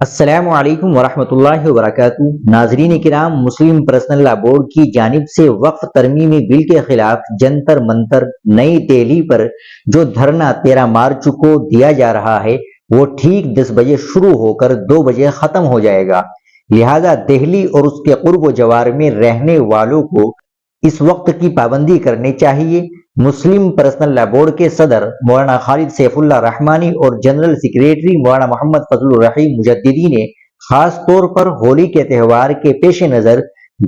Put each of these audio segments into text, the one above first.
السلام علیکم ورحمۃ اللہ وبرکاتہ۔ ناظرین کرام، مسلم پرسنل لا بورڈ کی جانب سے وقف ترمیمی بل کے خلاف جنتر منتر نئی دہلی پر جو دھرنا 13 مارچ کو دیا جا رہا ہے وہ ٹھیک 10 بجے شروع ہو کر 2 بجے ختم ہو جائے گا۔ لہذا دہلی اور اس کے قرب و جوار میں رہنے والوں کو اس وقت کی پابندی کرنی چاہیے۔ مسلم پرسنل لا بورڈ کے صدر مولانا خالد سیف اللہ رحمانی اور جنرل سیکریٹری مولانا محمد فضل الرحیم مجددی نے خاص طور پر ہولی کے تہوار کے پیش نظر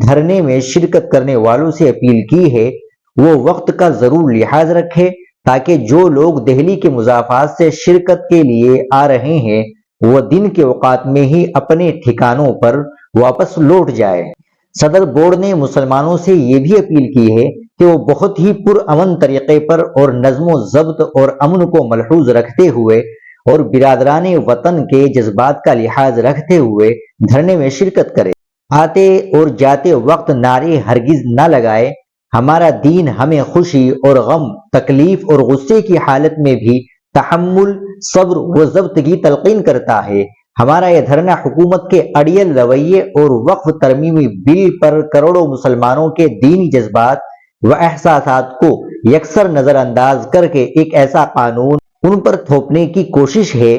دھرنے میں شرکت کرنے والوں سے اپیل کی ہے وہ وقت کا ضرور لحاظ رکھے تاکہ جو لوگ دہلی کے مضافات سے شرکت کے لیے آ رہے ہیں وہ دن کے اوقات میں ہی اپنے ٹھکانوں پر واپس لوٹ جائے۔ صدر بورڈ نے مسلمانوں سے یہ بھی اپیل کی ہے کہ وہ بہت ہی پرامن طریقے پر اور نظم و ضبط اور امن کو ملحوظ رکھتے ہوئے اور برادران وطن کے جذبات کا لحاظ رکھتے ہوئے دھرنے میں شرکت کرے۔ آتے اور جاتے وقت نعرے ہرگز نہ لگائے۔ ہمارا دین ہمیں خوشی اور غم، تکلیف اور غصے کی حالت میں بھی تحمل، صبر و ضبط کی تلقین کرتا ہے۔ ہمارا یہ دھرنا حکومت کے اڑیل رویے اور وقف ترمیمی بل پر کروڑوں مسلمانوں کے دینی جذبات و احساسات کو یکسر نظر انداز کر کے ایک ایسا قانون ان پر تھوپنے کی کوشش ہے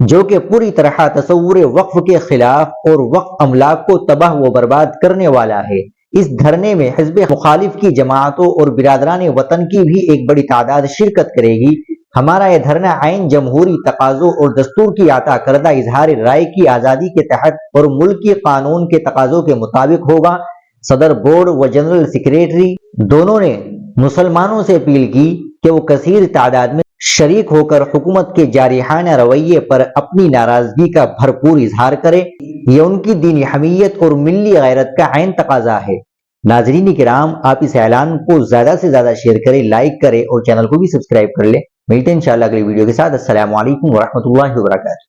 جو کہ پوری طرح تصور وقف کے خلاف اور وقف املاک کو تباہ و برباد کرنے والا ہے۔ اس دھرنے میں حزب مخالف کی جماعتوں اور برادران وطن کی بھی ایک بڑی تعداد شرکت کرے گی۔ ہمارا یہ دھرنا عین جمہوری تقاضوں اور دستور کی عطا کردہ اظہار رائے کی آزادی کے تحت اور ملکی قانون کے تقاضوں کے مطابق ہوگا۔ صدر بورڈ و جنرل سیکریٹری دونوں نے مسلمانوں سے اپیل کی کہ وہ کثیر تعداد میں شریک ہو کر حکومت کے جارحانہ رویے پر اپنی ناراضگی کا بھرپور اظہار کرے۔ یہ ان کی دینی حمیت اور ملی غیرت کا عین تقاضا ہے۔ ناظرین کرام، آپ اس اعلان کو زیادہ سے زیادہ شیئر کریں، لائک کریں اور چینل کو بھی سبسکرائب کر لیں۔ ملتے ہیں انشاءاللہ اگلی ویڈیو کے ساتھ۔ السلام علیکم ورحمۃ اللہ وبرکاتہ۔